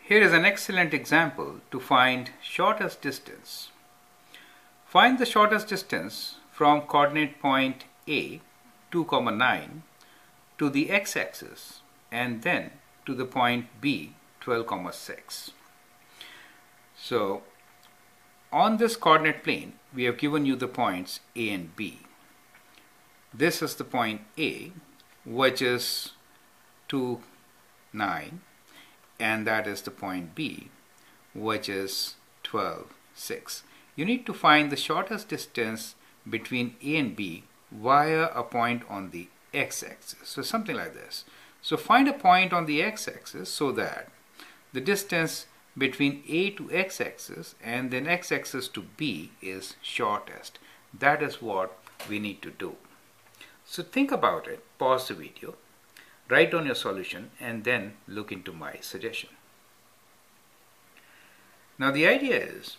Here is an excellent example to find shortest distance. Find the shortest distance from coordinate point A 2, 9 to the x-axis and then to the point B 12, 6. So on this coordinate plane we have given you the points A and B. This is the point A, which is 2, 9, and that is the point B, which is 12, 6. You need to find the shortest distance between A and B via a point on the x-axis. So something like this. So find a point on the x-axis so that the distance between A to x-axis and then x-axis to B is shortest. That is what we need to do. So think about it, pause the video, write down your solution, and then look into my suggestion. Now the idea is,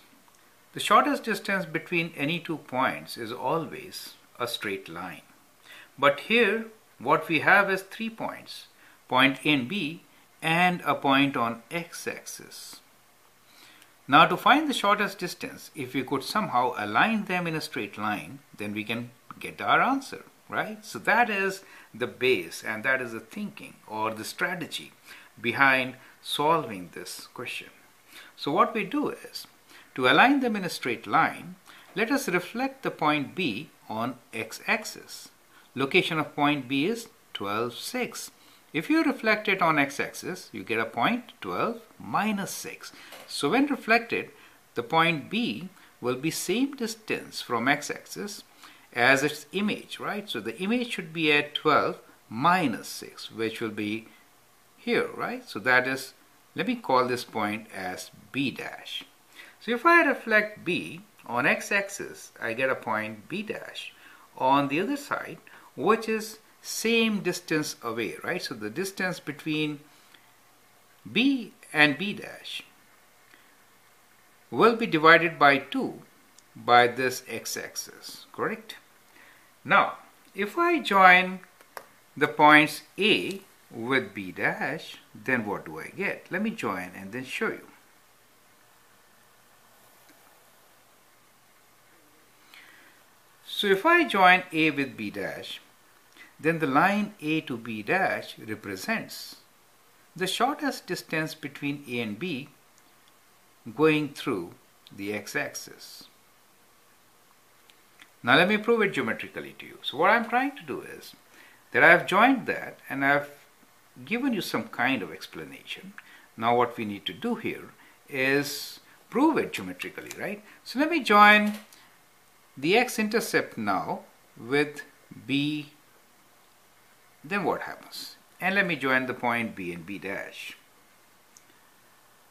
the shortest distance between any 2 points is always a straight line. But here what we have is 3 points, point A and B and a point on x-axis. Now to find the shortest distance, if we could somehow align them in a straight line, then we can get our answer, right? So that is the base, and that is the thinking or the strategy behind solving this question. So what we do is, to align them in a straight line, let us reflect the point B on x-axis. Location of point B is 12, 6. If you reflect it on x-axis, you get a point 12, minus 6. So when reflected, the point B will be same distance from x-axis as its image, right? So the image should be at 12 minus 6, which will be here, right? So that is, let me call this point as B dash. So if I reflect B on x-axis, I get a point B dash on the other side, which is same distance away, right? So the distance between B and B dash will be divided by 2 by this x-axis, correct? Now, if I join the points A with B dash, then what do I get? Let me join and then show you. So if I join A with B dash, then the line A to B dash represents the shortest distance between A and B going through the x-axis. Now let me prove it geometrically to you. So what I'm trying to do is that I have joined that and I've given you some kind of explanation. Now what we need to do here is prove it geometrically, right? So let me join the x-intercept now with B. Then what happens? And let me join the point B and B dash.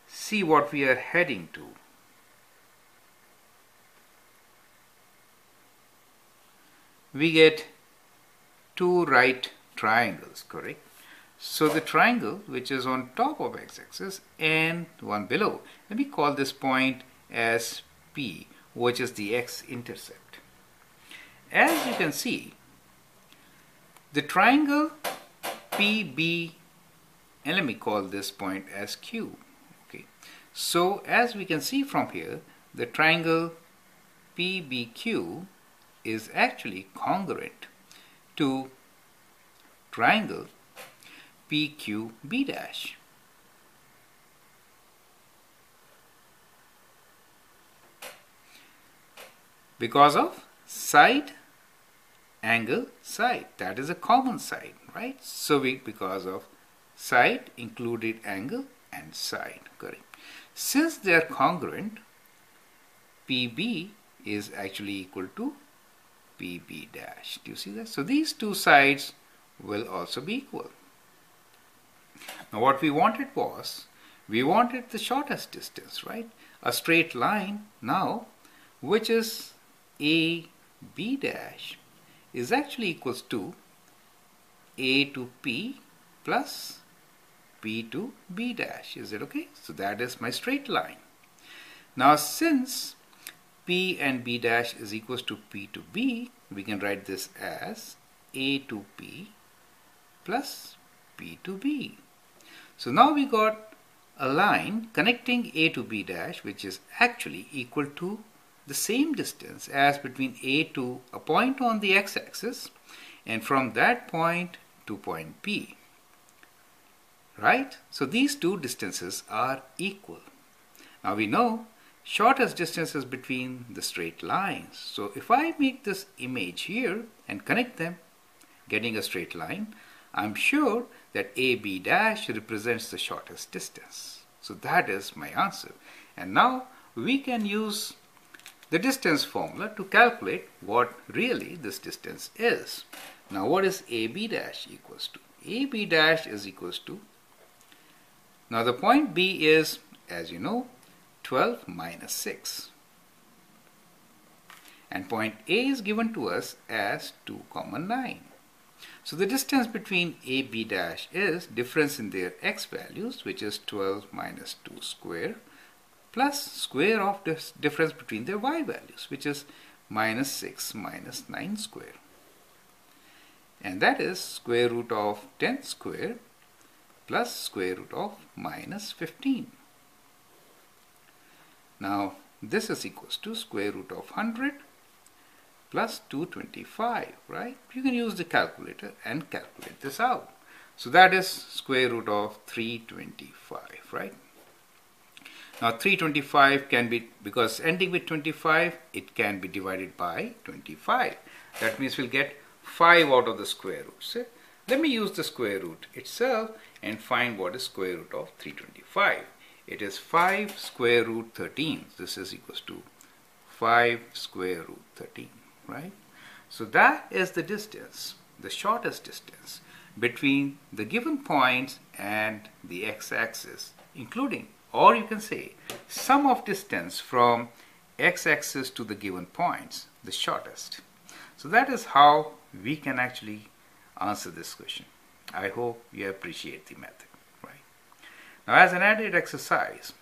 See what we are heading to. We get 2 right triangles, correct? So the triangle which is on top of x-axis and one below, let me call this point as P, which is the x-intercept. As you can see, the triangle PB, and let me call this point as Q. Okay. So as we can see from here, the triangle PBQ is actually congruent to triangle PQB dash. Because of side, angle, side. That is a common side, right? So because of side included angle and side, correct? Since they are congruent, PB is actually equal to PB dash. Do you see that? So these two sides will also be equal. Now what we wanted was, we wanted the shortest distance, right? A straight line now, which is AB dash is actually equals to A to P plus P to B dash. Is it okay? So that is my straight line. Now since P and B dash is equals to P to B, we can write this as A to P plus P to B. So now we got a line connecting A to B dash, which is actually equal to the same distance as between A to a point on the x-axis and from that point to point B. Right? So these two distances are equal. Now we know shortest distances between the straight lines. So if I make this image here and connect them, getting a straight line, I'm sure that AB dash represents the shortest distance. So that is my answer. And now we can use the distance formula to calculate what really this distance is. Now what is AB dash equals to? AB dash is equals to, now the point B is, as you know, 12 minus 6. And point A is given to us as 2, 9. So the distance between A, B dash is difference in their x values, which is 12 minus 2 square, plus square of this difference between their y values, which is minus 6 minus 9 square. And that is square root of 10 square plus square root of minus 15. Now this is equals to square root of 100 plus 225, right? You can use the calculator and calculate this out. So that is square root of 325, right? Now 325 can be, because ending with 25, it can be divided by 25. That means we'll get 5 out of the square root. So let me use the square root itself and find what is square root of 325. It is 5 square root 13. This is equals to 5 square root 13, right? So that is the distance, the shortest distance between the given points and the x-axis, including, or you can say, sum of distance from x-axis to the given points, the shortest. So that is how we can actually answer this question. I hope you appreciate the method. Now, as an added exercise,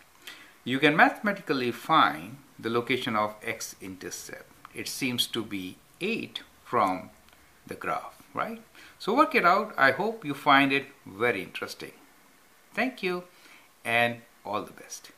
you can mathematically find the location of x-intercept. It seems to be 8 from the graph, right? So work it out. I hope you find it very interesting. Thank you and all the best.